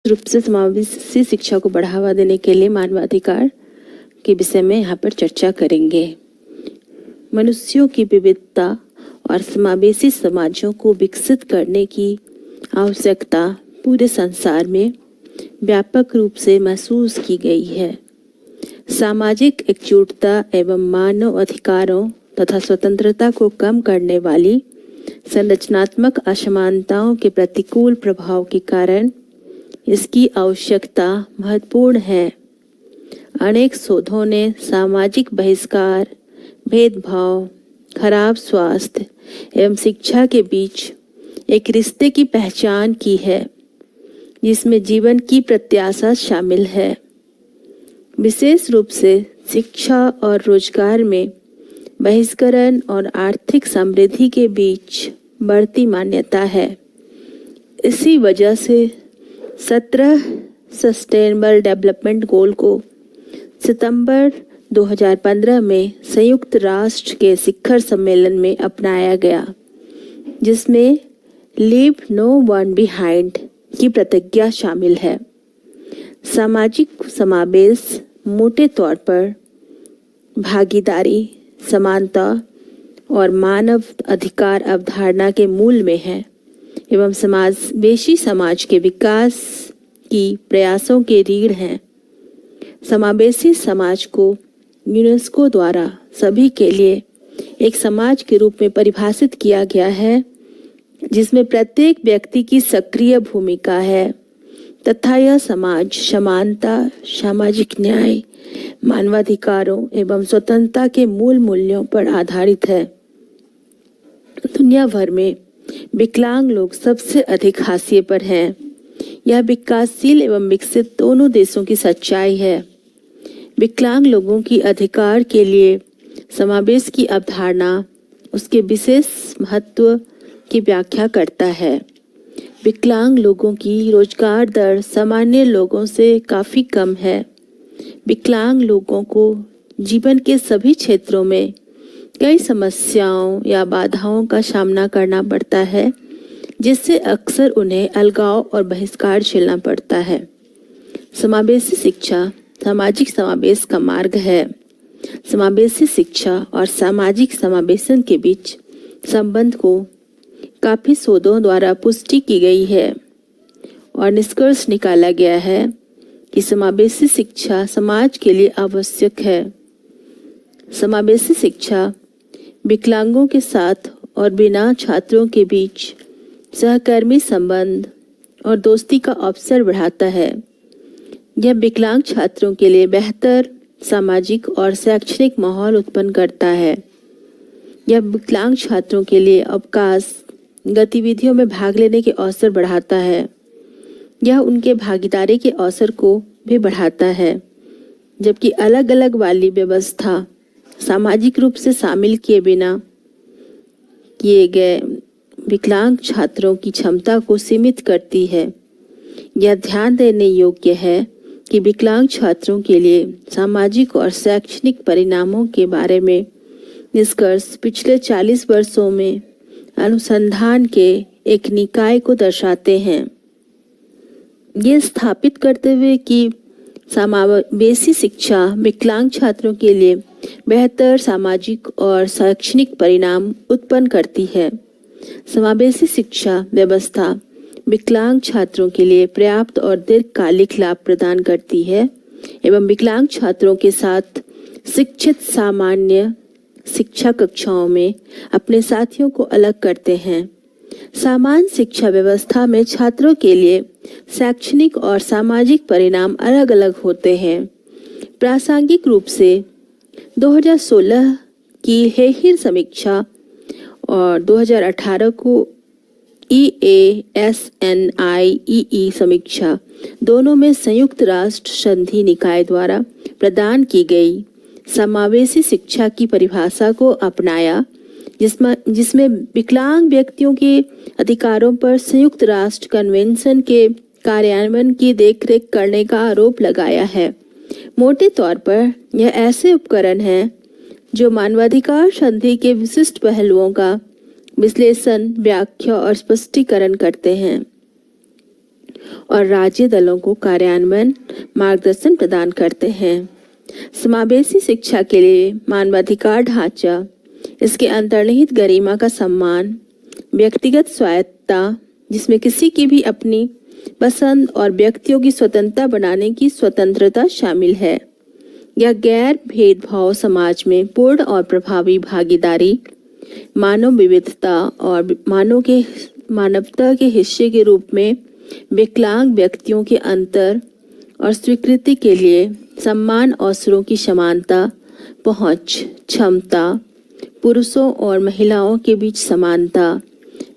रूप से समावेशी शिक्षा को बढ़ावा देने के लिए मानवाधिकार के विषय में यहाँ पर चर्चा करेंगे। मनुष्यों की विविधता और समावेशी समाजों को विकसित करने की आवश्यकता पूरे संसार में व्यापक रूप से महसूस की गई है। सामाजिक एकजुटता एवं मानव अधिकारों तथा स्वतंत्रता को कम करने वाली संरचनात्मक असमानताओं के प्रतिकूल प्रभाव के कारण इसकी आवश्यकता महत्वपूर्ण है। अनेक शोधों ने सामाजिक बहिष्कार, भेदभाव, खराब स्वास्थ्य एवं शिक्षा के बीच एक रिश्ते की पहचान की है, जिसमें जीवन की प्रत्याशा शामिल है। विशेष रूप से शिक्षा और रोजगार में बहिष्करण और आर्थिक समृद्धि के बीच बढ़ती मान्यता है। इसी वजह से 17 सस्टेनेबल डेवलपमेंट गोल को सितंबर 2015 में संयुक्त राष्ट्र के शिखर सम्मेलन में अपनाया गया, जिसमें लीव नो वन बिहाइंड की प्रतिज्ञा शामिल है। सामाजिक समावेश मोटे तौर पर भागीदारी, समानता और मानव अधिकार अवधारणा के मूल में है एवं समावेशी समाज के विकास की प्रयासों के रीढ़ हैं। समावेशी समाज को यूनेस्को द्वारा सभी के लिए एक समाज के रूप में परिभाषित किया गया है, जिसमें प्रत्येक व्यक्ति की सक्रिय भूमिका है तथा यह समाज समानता, सामाजिक न्याय, मानवाधिकारों एवं स्वतंत्रता के मूल मूल्यों पर आधारित है। दुनिया भर में विकलांग लोग सबसे अधिक हाशिए पर हैं। यह विकासशील एवं विकसित दोनों देशों की सच्चाई है। विकलांग लोगों की अधिकार के लिए समावेश की अवधारणा उसके विशेष महत्व की व्याख्या करता है। विकलांग लोगों की रोजगार दर सामान्य लोगों से काफ़ी कम है। विकलांग लोगों को जीवन के सभी क्षेत्रों में कई समस्याओं या बाधाओं का सामना करना पड़ता है, जिससे अक्सर उन्हें अलगाव और बहिष्कार झेलना पड़ता है। समावेशी शिक्षा सामाजिक समावेश का मार्ग है। समावेशी शिक्षा और सामाजिक समावेशन के बीच संबंध को काफ़ी शोधों द्वारा पुष्टि की गई है और निष्कर्ष निकाला गया है कि समावेशी शिक्षा समाज के लिए आवश्यक है। समावेशी शिक्षा विकलांगों के साथ और बिना छात्रों के बीच सहकर्मी संबंध और दोस्ती का अवसर बढ़ाता है। यह विकलांग छात्रों के लिए बेहतर सामाजिक और शैक्षणिक माहौल उत्पन्न करता है। यह विकलांग छात्रों के लिए अवकाश, गतिविधियों में भाग लेने के अवसर बढ़ाता है। यह उनके भागीदारी के अवसर को भी बढ़ाता है, जबकि अलग अलग वाली व्यवस्था सामाजिक रूप से शामिल किए बिना किए गए विकलांग छात्रों की क्षमता को सीमित करती है। यह ध्यान देने योग्य है कि विकलांग छात्रों के लिए सामाजिक और शैक्षणिक परिणामों के बारे में निष्कर्ष पिछले 40 वर्षों में अनुसंधान के एक निकाय को दर्शाते हैं। ये स्थापित करते हुए कि समावेशी शिक्षा विकलांग छात्रों के लिए बेहतर सामाजिक और शैक्षणिक परिणाम उत्पन्न करती है। समावेशी शिक्षा व्यवस्था विकलांग छात्रों के लिए पर्याप्त और दीर्घकालिक लाभ प्रदान करती है एवं विकलांग छात्रों के साथ शिक्षित सामान्य शिक्षा कक्षाओं में अपने साथियों को अलग करते हैं। सामान्य शिक्षा व्यवस्था में छात्रों के लिए शैक्षणिक और सामाजिक परिणाम अलग अलग होते हैं। प्रासंगिक रूप से 2016 की हेहिर समीक्षा और 2018 को EASNIEE समीक्षा दोनों में संयुक्त राष्ट्र संधि निकाय द्वारा प्रदान की गई समावेशी शिक्षा की परिभाषा को अपनाया, जिसमें विकलांग व्यक्तियों के अधिकारों पर संयुक्त राष्ट्र कन्वेंशन के कार्यान्वयन की देखरेख करने का आरोप लगाया है। मोटे तौर पर यह ऐसे उपकरण हैं जो मानवाधिकार संधि के विशिष्ट पहलुओं का विश्लेषण, व्याख्या और स्पष्टीकरण करते हैं। और राज्य दलों को कार्यान्वयन मार्गदर्शन प्रदान करते हैं। समावेशी शिक्षा के लिए मानवाधिकार ढांचा, इसके अंतर्निहित गरिमा का सम्मान, व्यक्तिगत स्वायत्तता जिसमें किसी की भी अपनी पसंद और व्यक्तियों की स्वतंत्रता बनाने की स्वतंत्रता शामिल है, या गैर भेदभाव समाज में पूर्ण और प्रभावी भागीदारी, मानव विविधता और मानवता के हिस्से के रूप में विकलांग व्यक्तियों के अंतर और स्वीकृति के लिए सम्मान, अवसरों की समानता, पहुंच, क्षमता, पुरुषों और महिलाओं के बीच समानता,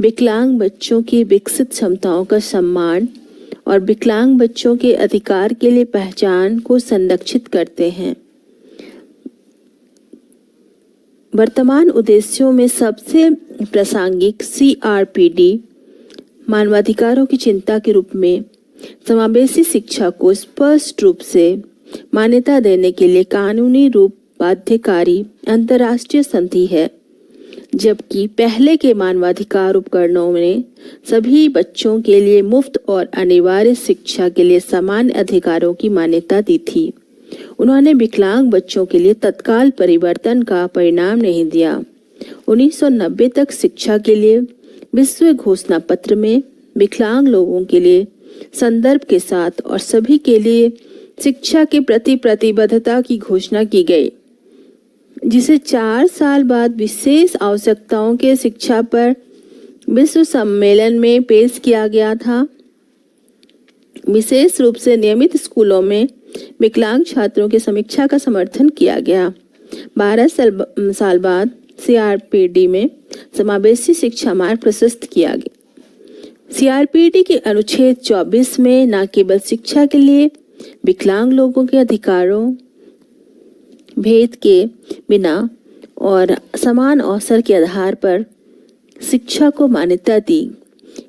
विकलांग बच्चों की विकसित क्षमताओं का सम्मान और विकलांग बच्चों के अधिकार के लिए पहचान को संरक्षित करते हैं। वर्तमान उद्देश्यों में सबसे प्रासंगिक CRPD मानवाधिकारों की चिंता के रूप में समावेशी शिक्षा को स्पष्ट रूप से मान्यता देने के लिए कानूनी रूप बाध्यकारी अंतर्राष्ट्रीय संधि है, जबकि पहले के मानवाधिकार उपकरणों ने सभी बच्चों के लिए मुफ्त और अनिवार्य शिक्षा के लिए समान अधिकारों की मान्यता दी थी। उन्होंने विकलांग बच्चों के लिए तत्काल परिवर्तन का परिणाम नहीं दिया। 1990 तक शिक्षा के लिए विश्व घोषणा पत्र में विकलांग लोगों के लिए संदर्भ के साथ और सभी के लिए शिक्षा के प्रति प्रतिबद्धता की घोषणा की गई, जिसे 4 साल बाद विशेष आवश्यकताओं के शिक्षा पर विश्व सम्मेलन में पेश किया गया था। विशेष रूप से नियमित स्कूलों में विकलांग छात्रों की समीक्षा का समर्थन किया गया। 12 साल बाद CRPD में समावेशी शिक्षा मार्ग प्रशस्त किया गया। CRPD के अनुच्छेद 24 में न केवल शिक्षा के लिए विकलांग लोगों के अधिकारों भेद के बिना और समान अवसर के आधार पर शिक्षा को मान्यता दी,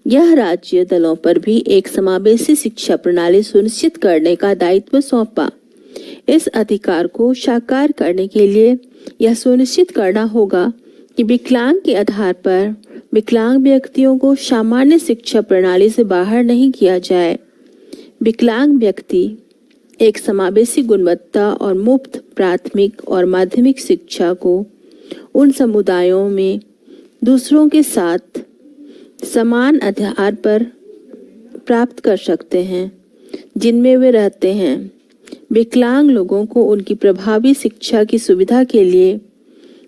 यह राज्य दलों पर भी एक समावेशी शिक्षा प्रणाली सुनिश्चित करने का दायित्व सौंपा। इस अधिकार को साकार करने के लिए यह सुनिश्चित करना होगा कि विकलांग के आधार पर विकलांग व्यक्तियों को सामान्य शिक्षा प्रणाली से बाहर नहीं किया जाए। विकलांग व्यक्ति एक समावेशी गुणवत्ता और मुफ्त प्राथमिक और माध्यमिक शिक्षा को उन समुदायों में दूसरों के साथ समान आधार पर प्राप्त कर सकते हैं जिनमें वे रहते हैं। विकलांग लोगों को उनकी प्रभावी शिक्षा की सुविधा के लिए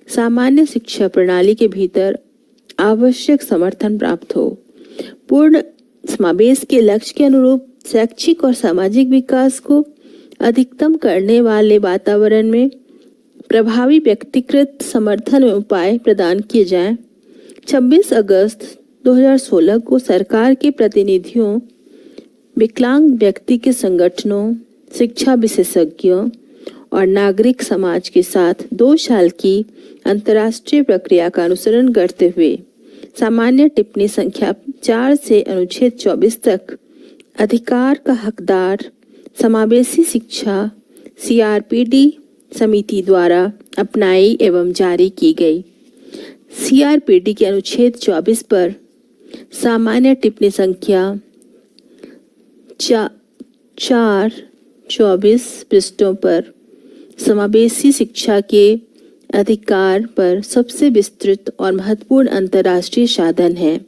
सामान्य शिक्षा प्रणाली के भीतर आवश्यक समर्थन प्राप्त हो। पूर्ण समावेश के लक्ष्य के अनुरूप शैक्षिक और सामाजिक विकास को अधिकतम करने वाले वातावरण में प्रभावी व्यक्तिगत समर्थन उपाय प्रदान किए जाएं। 26 अगस्त 2016 को सरकार के प्रतिनिधियों, विकलांग व्यक्ति के संगठनों, शिक्षा विशेषज्ञों और नागरिक समाज के साथ 2 साल की अंतर्राष्ट्रीय प्रक्रिया का अनुसरण करते हुए सामान्य टिप्पणी संख्या 4 से अनुच्छेद 24 तक अधिकार का हकदार समावेशी शिक्षा CRPD समिति द्वारा अपनाई एवं जारी की गई। CRPD के अनुच्छेद 24 पर सामान्य टिप्पणी संख्या 424 पृष्ठों पर समावेशी शिक्षा के अधिकार पर सबसे विस्तृत और महत्वपूर्ण अंतर्राष्ट्रीय साधन है,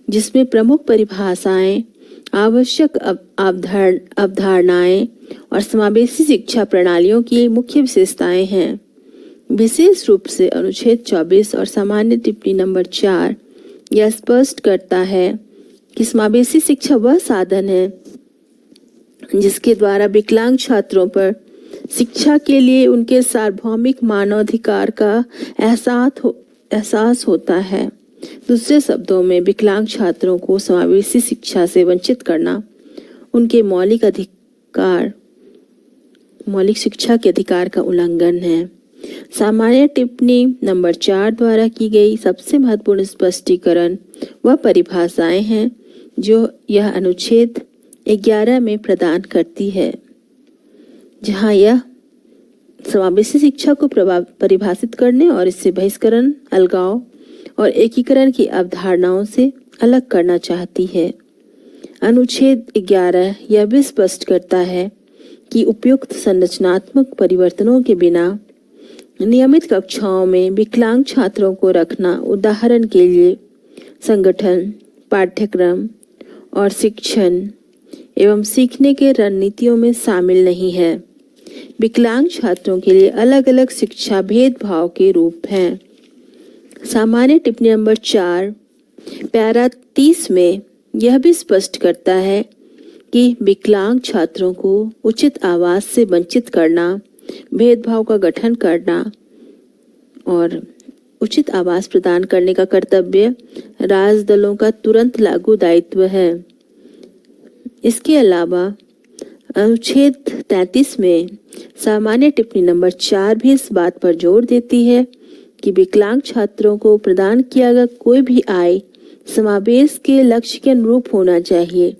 जिसमें प्रमुख परिभाषाएं, आवश्यक अवधारणाएं और समावेशी शिक्षा प्रणालियों की मुख्य विशेषताएं हैं। विशेष रूप से अनुच्छेद 24 और सामान्य टिप्पणी नंबर 4 यह स्पष्ट करता है कि समावेशी शिक्षा वह साधन है जिसके द्वारा विकलांग छात्रों पर शिक्षा के लिए उनके सार्वभौमिक मानवाधिकार का एहसास होता है। दूसरे शब्दों में, विकलांग छात्रों को समावेशी शिक्षा से वंचित करना उनके मौलिक शिक्षा के अधिकार का उल्लंघन है। सामान्य टिप्पणी नंबर 4 द्वारा की गई सबसे महत्वपूर्ण स्पष्टीकरण वह परिभाषाएं हैं जो यह अनुच्छेद 11 में प्रदान करती है, जहां यह समावेशी शिक्षा को परिभाषित करने और इससे बहिष्करण, अलगाव और एकीकरण की अवधारणाओं से अलग करना चाहती है। अनुच्छेद 11 यह भी स्पष्ट करता है कि उपयुक्त संरचनात्मक परिवर्तनों के बिना नियमित कक्षाओं में विकलांग छात्रों को रखना उदाहरण के लिए संगठन, पाठ्यक्रम और शिक्षण एवं सीखने के रणनीतियों में शामिल नहीं है। विकलांग छात्रों के लिए अलग अलग शिक्षा भेदभाव के रूप हैं। सामान्य टिप्पणी नंबर 4 पैरा 30 में यह भी स्पष्ट करता है कि विकलांग छात्रों को उचित आवास से वंचित करना, भेदभाव का गठन करना और उचित आवास प्रदान करने का कर्तव्य राजदलों का तुरंत लागू दायित्व है। इसके अलावा अनुच्छेद 33 में सामान्य टिप्पणी नंबर 4 भी इस बात पर जोर देती है कि विकलांग छात्रों को प्रदान किया गया कोई भी आय समावेश के लक्ष्य के अनुरूप होना चाहिए।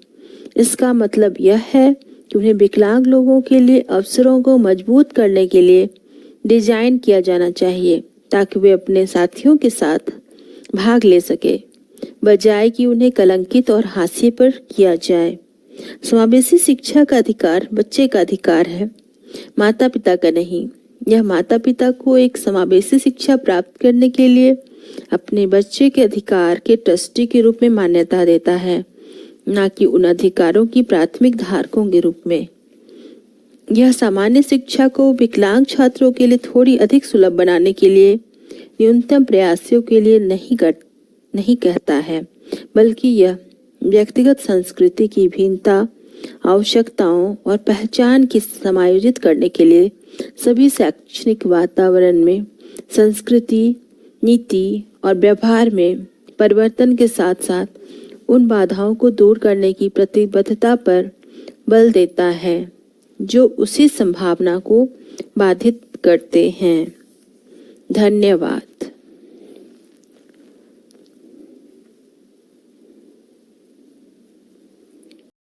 इसका मतलब यह है कि उन्हें विकलांग लोगों के लिए अवसरों को मजबूत करने के लिए डिजाइन किया जाना चाहिए ताकि वे अपने साथियों के साथ भाग ले सके, बजाय कि उन्हें कलंकित और हाशिए पर किया जाए। समावेशी शिक्षा का अधिकार बच्चे का अधिकार है, माता पिता का नहीं। यह माता पिता को एक समावेशी शिक्षा प्राप्त करने के लिए अपने बच्चे के अधिकार के ट्रस्टी के रूप में मान्यता देता है, न कि उन अधिकारों की प्राथमिक धारकों के रूप में। यह सामान्य शिक्षा को विकलांग छात्रों के लिए थोड़ी अधिक सुलभ बनाने के लिए न्यूनतम प्रयासों के लिए नहीं कहता है, बल्कि यह व्यक्तिगत संस्कृति की भिन्नता, आवश्यकताओं और पहचान की समायोजित करने के लिए सभी शैक्षणिक वातावरण में संस्कृति, नीति और व्यवहार में परिवर्तन के साथ साथ उन बाधाओं को दूर करने की प्रतिबद्धता पर बल देता है जो उसी संभावना को बाधित करते हैं। धन्यवाद।